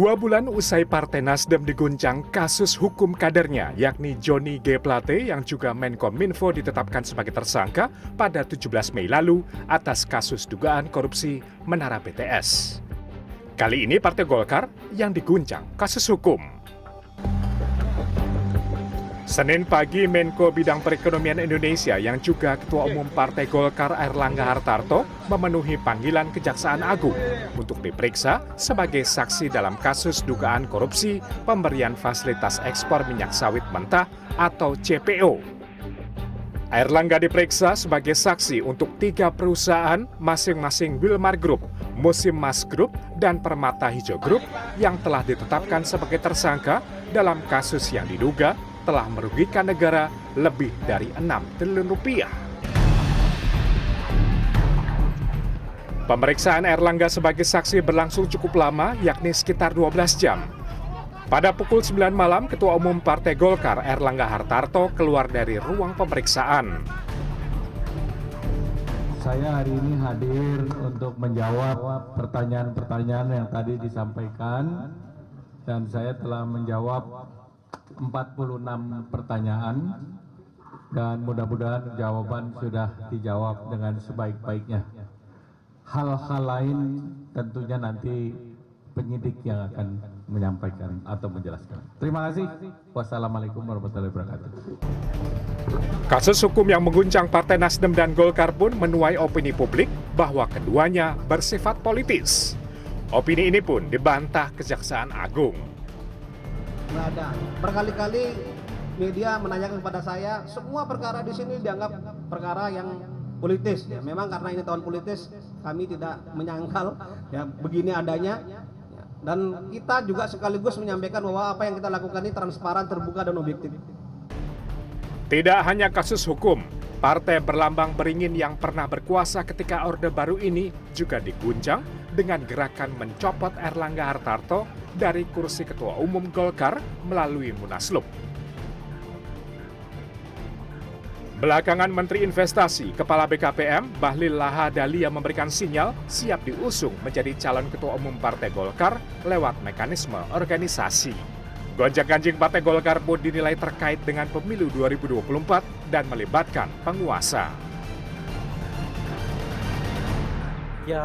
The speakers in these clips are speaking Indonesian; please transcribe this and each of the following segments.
2 bulan usai Partai Nasdem diguncang kasus hukum kadernya, yakni Johnny G. Plate yang juga Menkominfo ditetapkan sebagai tersangka pada 17 Mei lalu atas kasus dugaan korupsi Menara BTS. Kali ini Partai Golkar yang diguncang kasus hukum. Senin pagi, Menko Bidang Perekonomian Indonesia yang juga Ketua Umum Partai Golkar Airlangga Hartarto memenuhi panggilan Kejaksaan Agung untuk diperiksa sebagai saksi dalam kasus dugaan korupsi pemberian fasilitas ekspor minyak sawit mentah atau CPO. Airlangga diperiksa sebagai saksi untuk 3 perusahaan masing-masing Wilmar Group, Musim Mas Group, dan Permata Hijau Group yang telah ditetapkan sebagai tersangka dalam kasus yang diduga telah merugikan negara lebih dari 6 triliun rupiah. Pemeriksaan Airlangga sebagai saksi berlangsung cukup lama, yakni sekitar 12 jam. Pada pukul 9 malam, Ketua Umum Partai Golkar Airlangga Hartarto keluar dari ruang pemeriksaan. Saya hari ini hadir untuk menjawab pertanyaan-pertanyaan yang tadi disampaikan, dan saya telah menjawab 46 pertanyaan, dan mudah-mudahan jawaban sudah dijawab dengan sebaik-baiknya. Hal-hal lain tentunya nanti penyidik yang akan menyampaikan atau menjelaskan. Terima kasih. Wassalamualaikum warahmatullahi wabarakatuh. Kasus hukum yang mengguncang Partai Nasdem dan Golkar pun menuai opini publik bahwa keduanya bersifat politis. Opini ini pun dibantah Kejaksaan Agung. Berada. Berkali-kali media menanyakan kepada saya, semua perkara di sini dianggap perkara yang politis. Ya, memang karena ini tahun politis, kami tidak menyangkal ya begini adanya. Dan kita juga sekaligus menyampaikan bahwa apa yang kita lakukan ini transparan, terbuka, dan objektif. Tidak hanya kasus hukum, partai berlambang beringin yang pernah berkuasa ketika Orde Baru ini juga diguncang dengan gerakan mencopot Airlangga Hartarto dari kursi Ketua Umum Golkar melalui Munaslup. Belakangan Menteri Investasi, Kepala BKPM, Bahlil Lahadalia memberikan sinyal siap diusung menjadi calon Ketua Umum Partai Golkar lewat mekanisme organisasi. Gonjang-ganjing Partai Golkar pun dinilai terkait dengan pemilu 2024 dan melibatkan penguasa. Ya,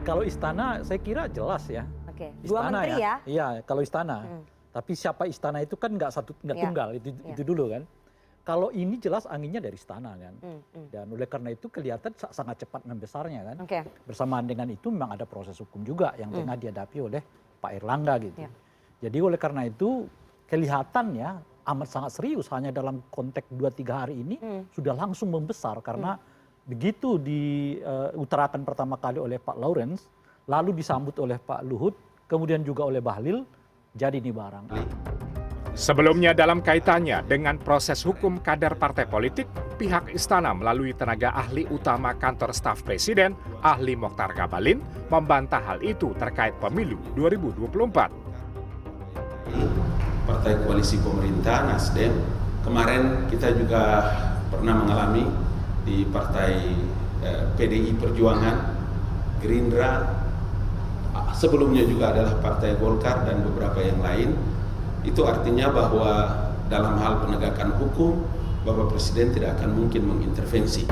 kalau istana saya kira jelas ya. Oke. Istana 2 menteri ya? Iya, kalau istana. Tapi siapa istana itu kan nggak tunggal, itu dulu kan. Kalau ini jelas anginnya dari istana kan. Dan oleh karena itu kelihatan sangat cepat membesarnya kan. Oke. Bersamaan dengan itu memang ada proses hukum juga yang tengah dihadapi oleh Pak Airlangga gitu. Ya. Jadi oleh karena itu kelihatannya amat sangat serius, hanya dalam konteks 2-3 hari ini sudah langsung membesar karena begitu diutarakan pertama kali oleh Pak Lawrence, lalu disambut oleh Pak Luhut, kemudian juga oleh Bahlil, jadi ini barang. Sebelumnya dalam kaitannya dengan proses hukum kader partai politik, pihak istana melalui tenaga ahli utama kantor staf presiden, ahli Mokhtar Ngabalin, membantah hal itu terkait pemilu 2024. Partai koalisi pemerintah Nasdem, kemarin kita juga pernah mengalami di partai PDI Perjuangan, Gerindra, sebelumnya juga adalah partai Golkar dan beberapa yang lain. Itu artinya bahwa dalam hal penegakan hukum, Bapak Presiden tidak akan mungkin mengintervensi.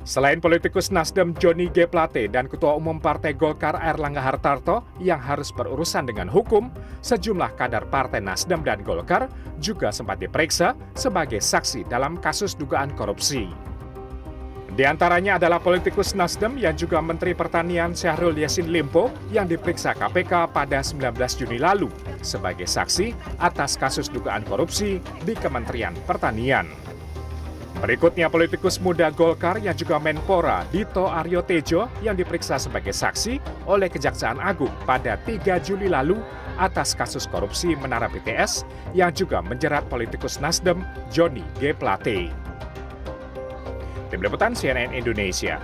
Selain politikus Nasdem Johnny G. Plate dan Ketua Umum Partai Golkar Airlangga Hartarto yang harus berurusan dengan hukum, sejumlah kader Partai Nasdem dan Golkar juga sempat diperiksa sebagai saksi dalam kasus dugaan korupsi. Di antaranya adalah politikus Nasdem yang juga Menteri Pertanian Syahrul Yassin Limpo yang diperiksa KPK pada 19 Juni lalu sebagai saksi atas kasus dugaan korupsi di Kementerian Pertanian. Berikutnya politikus muda Golkar yang juga Menpora Dito Aryo Tejo yang diperiksa sebagai saksi oleh Kejaksaan Agung pada 3 Juli lalu atas kasus korupsi Menara BTS yang juga menjerat politikus Nasdem Johnny G. Plate. Tim Liputan CNN Indonesia.